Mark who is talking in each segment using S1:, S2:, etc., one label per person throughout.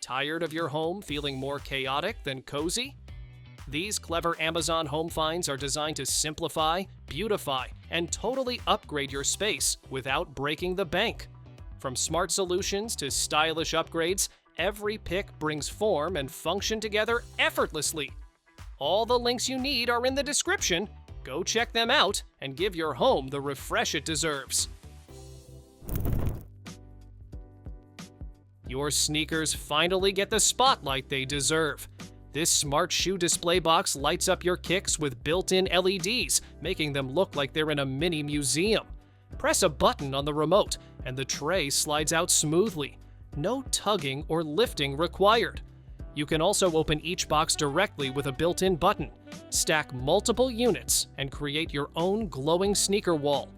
S1: Tired of your home feeling more chaotic than cozy? These clever Amazon home finds are designed to simplify, beautify, and totally upgrade your space without breaking the bank. From smart solutions to stylish upgrades, every pick brings form and function together effortlessly. All the links you need are in the description. Go check them out and give your home the refresh it deserves. Your sneakers finally get the spotlight they deserve. This smart shoe display box lights up your kicks with built-in LEDs, making them look like they're in a mini museum. Press a button on the remote, and the tray slides out smoothly. No tugging or lifting required. You can also open each box directly with a built-in button, stack multiple units, and create your own glowing sneaker wall.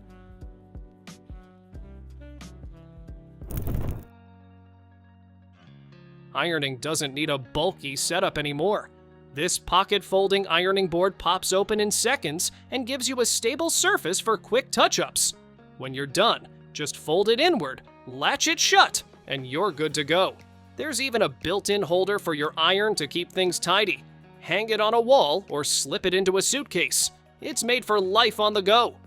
S1: Ironing doesn't need a bulky setup anymore. This pocket-folding ironing board pops open in seconds and gives you a stable surface for quick touch-ups. When you're done, just fold it inward, latch it shut, and you're good to go. There's even a built-in holder for your iron to keep things tidy. Hang it on a wall or slip it into a suitcase. It's made for life on the go.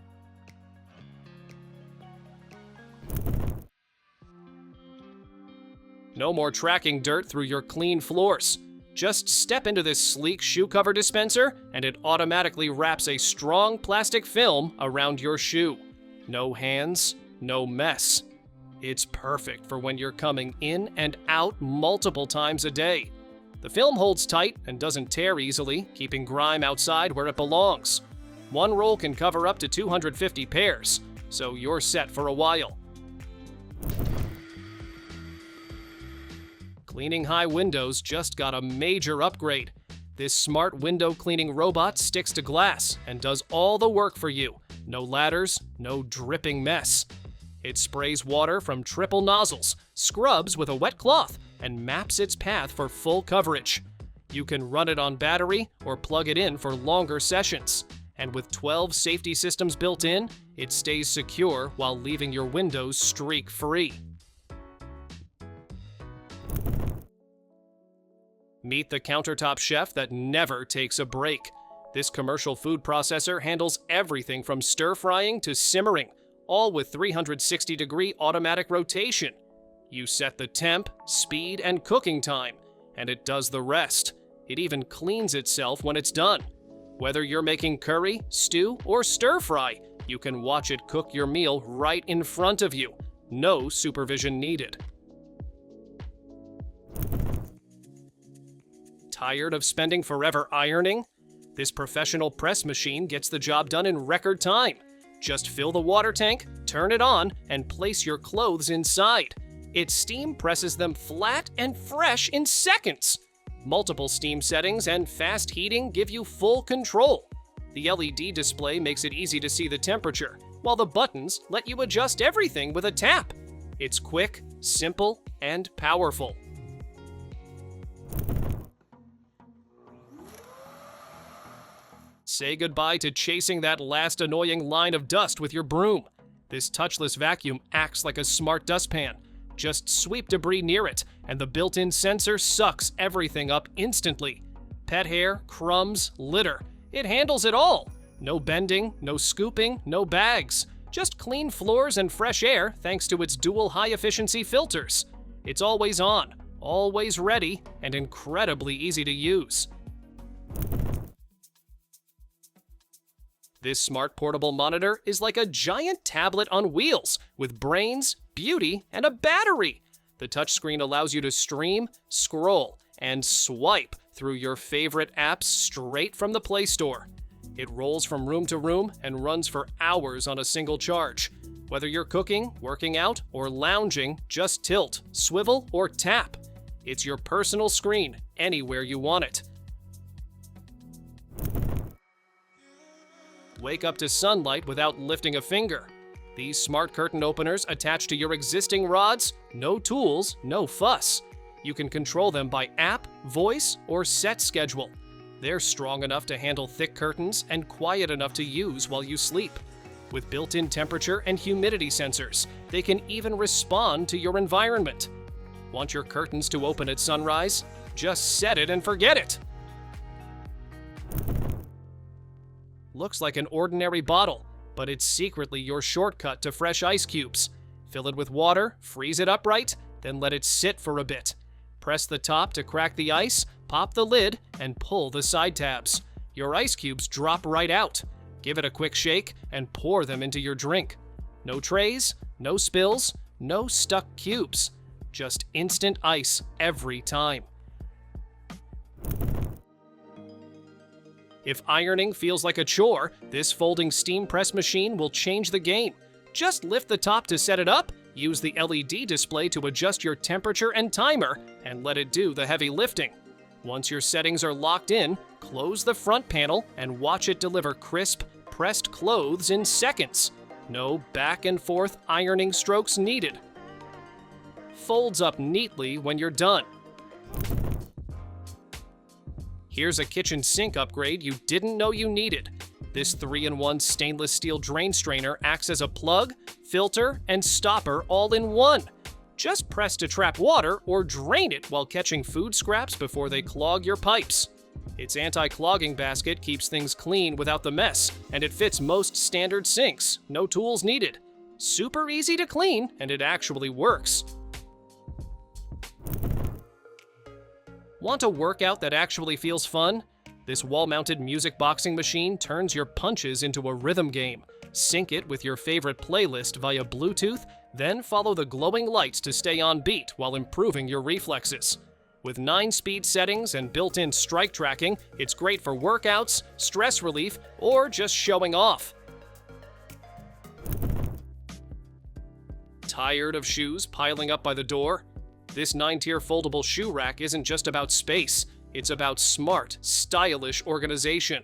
S1: No more tracking dirt through your clean floors. Just step into this sleek shoe cover dispenser and it automatically wraps a strong plastic film around your shoe. No hands, no mess. It's perfect for when you're coming in and out multiple times a day. The film holds tight and doesn't tear easily, keeping grime outside where it belongs. One roll can cover up to 250 pairs, so you're set for a while. Cleaning high windows just got a major upgrade. This smart window cleaning robot sticks to glass and does all the work for you. No ladders, no dripping mess. It sprays water from triple nozzles, scrubs with a wet cloth, and maps its path for full coverage. You can run it on battery or plug it in for longer sessions. And with 12 safety systems built in, it stays secure while leaving your windows streak-free. Meet the Countertop Chef that never takes a break. This commercial food processor handles everything from stir-frying to simmering, all with 360-degree automatic rotation. You set the temp, speed, and cooking time, and it does the rest. It even cleans itself when it's done. Whether you're making curry, stew, or stir-fry, you can watch it cook your meal right in front of you. No supervision needed. Tired of spending forever ironing? This professional press machine gets the job done in record time. Just fill the water tank, turn it on, and place your clothes inside. Its steam presses them flat and fresh in seconds. Multiple steam settings and fast heating give you full control. The LED display makes it easy to see the temperature, while the buttons let you adjust everything with a tap. It's quick, simple, and powerful. Say goodbye to chasing that last annoying line of dust with your broom. This touchless vacuum acts like a smart dustpan. Just sweep debris near it, and the built-in sensor sucks everything up instantly. Pet hair, crumbs, litter. It handles it all. No bending, no scooping, no bags. Just clean floors and fresh air thanks to its dual high-efficiency filters. It's always on, always ready, and incredibly easy to use. This smart portable monitor is like a giant tablet on wheels with brains, beauty, and a battery. The touchscreen allows you to stream, scroll, and swipe through your favorite apps straight from the Play Store. It rolls from room to room and runs for hours on a single charge. Whether you're cooking, working out, or lounging, just tilt, swivel, or tap. It's your personal screen anywhere you want it. Wake up to sunlight without lifting a finger. These smart curtain openers attach to your existing rods, no tools, no fuss. You can control them by app, voice, or set schedule. They're strong enough to handle thick curtains and quiet enough to use while you sleep. With built-in temperature and humidity sensors, they can even respond to your environment. Want your curtains to open at sunrise? Just set it and forget it. Looks like an ordinary bottle, but it's secretly your shortcut to fresh ice cubes. Fill it with water, freeze it upright, then let it sit for a bit. Press the top to crack the ice, pop the lid, and pull the side tabs. Your ice cubes drop right out. Give it a quick shake and pour them into your drink. No trays, no spills, no stuck cubes. Just instant ice every time. If ironing feels like a chore, this folding steam press machine will change the game. Just lift the top to set it up, use the LED display to adjust your temperature and timer, and let it do the heavy lifting. Once your settings are locked in, close the front panel and watch it deliver crisp, pressed clothes in seconds. No back and forth ironing strokes needed. Folds up neatly when you're done. Here's a kitchen sink upgrade you didn't know you needed. This 3-in-1 stainless steel drain strainer acts as a plug, filter, and stopper all in one. Just press to trap water or drain it while catching food scraps before they clog your pipes. Its anti-clogging basket keeps things clean without the mess, and it fits most standard sinks, no tools needed. Super easy to clean, and it actually works. Want a workout that actually feels fun? This wall-mounted music boxing machine turns your punches into a rhythm game. Sync it with your favorite playlist via Bluetooth, then follow the glowing lights to stay on beat while improving your reflexes. With 9-speed settings and built-in strike tracking, it's great for workouts, stress relief, or just showing off. Tired of shoes piling up by the door? This 9-tier foldable shoe rack isn't just about space, it's about smart, stylish organization.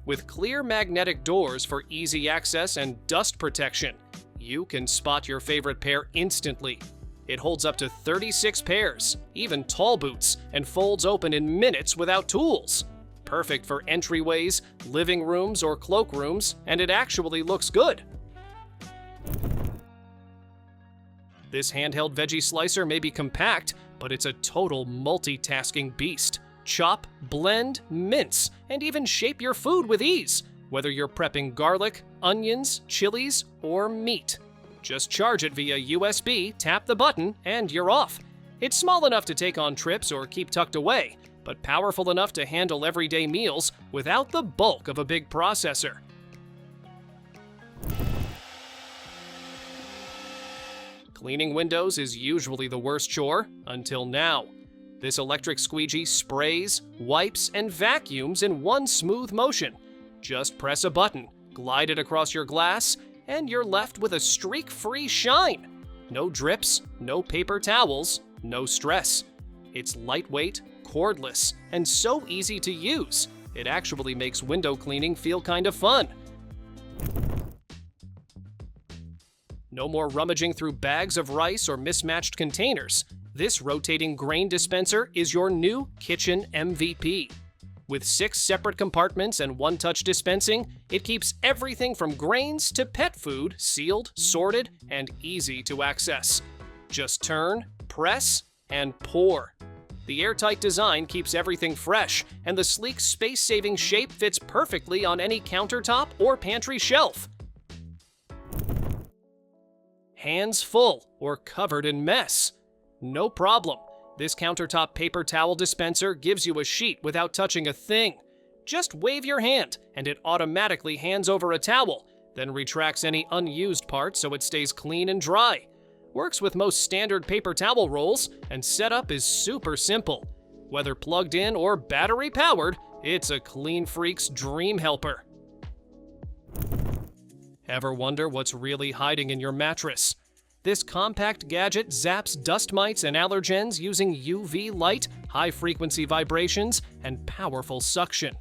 S1: With clear magnetic doors for easy access and dust protection, you can spot your favorite pair instantly. It holds up to 36 pairs, even tall boots, and folds open in minutes without tools. Perfect for entryways, living rooms, or cloakrooms, and it actually looks good. This handheld veggie slicer may be compact, but it's a total multitasking beast. Chop, blend, mince, and even shape your food with ease, whether you're prepping garlic, onions, chilies, or meat. Just charge it via USB, tap the button, and you're off. It's small enough to take on trips or keep tucked away, but powerful enough to handle everyday meals without the bulk of a big processor. Cleaning windows is usually the worst chore, until now. This electric squeegee sprays, wipes, and vacuums in one smooth motion. Just press a button, glide it across your glass, and you're left with a streak-free shine. No drips, no paper towels, no stress. It's lightweight, cordless, and so easy to use. It actually makes window cleaning feel kind of fun. No more rummaging through bags of rice or mismatched containers. This rotating grain dispenser is your new kitchen MVP. With 6 separate compartments and one-touch dispensing, it keeps everything from grains to pet food sealed, sorted, and easy to access. Just turn, press, and pour. The airtight design keeps everything fresh, and the sleek space-saving shape fits perfectly on any countertop or pantry shelf. Hands full or covered in mess? No problem. This countertop paper towel dispenser gives you a sheet without touching a thing. Just wave your hand, and it automatically hands over a towel, then retracts any unused part so it stays clean and dry. Works with most standard paper towel rolls, and setup is super simple. Whether plugged in or battery powered, it's a clean freak's dream helper. Ever wonder what's really hiding in your mattress? This compact gadget zaps dust mites and allergens using UV light, high-frequency vibrations, and powerful suction.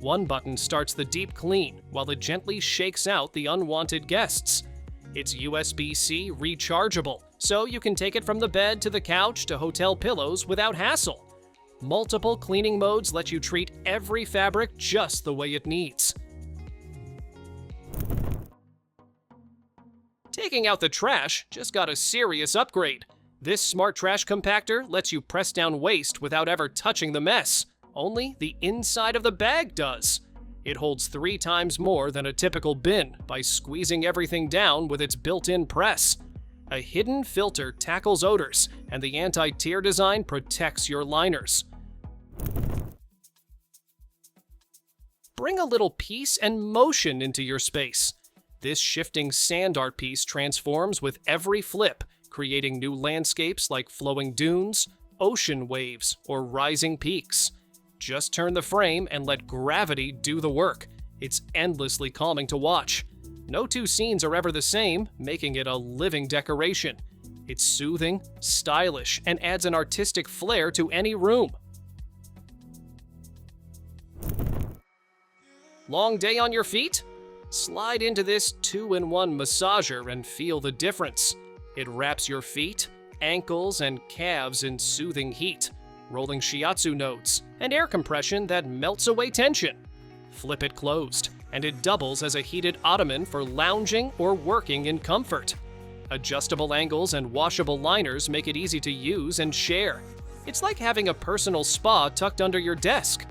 S1: One button starts the deep clean, while it gently shakes out the unwanted guests. It's USB-C rechargeable, so you can take it from the bed to the couch to hotel pillows without hassle. Multiple cleaning modes let you treat every fabric just the way it needs. Taking out the trash just got a serious upgrade. This smart trash compactor lets you press down waste without ever touching the mess. Only the inside of the bag does. It holds 3 times more than a typical bin by squeezing everything down with its built-in press. A hidden filter tackles odors, and the anti-tear design protects your liners. Bring a little peace and motion into your space. This shifting sand art piece transforms with every flip, creating new landscapes like flowing dunes, ocean waves, or rising peaks. Just turn the frame and let gravity do the work. It's endlessly calming to watch. No 2 scenes are ever the same, making it a living decoration. It's soothing, stylish, and adds an artistic flair to any room. Long day on your feet? Slide into this 2-in-1 massager and feel the difference. It wraps your feet, ankles, and calves in soothing heat, rolling shiatsu notes, and air compression that melts away tension. Flip it closed, and it doubles as a heated ottoman for lounging or working in comfort. Adjustable angles and washable liners make it easy to use and share. It's like having a personal spa tucked under your desk.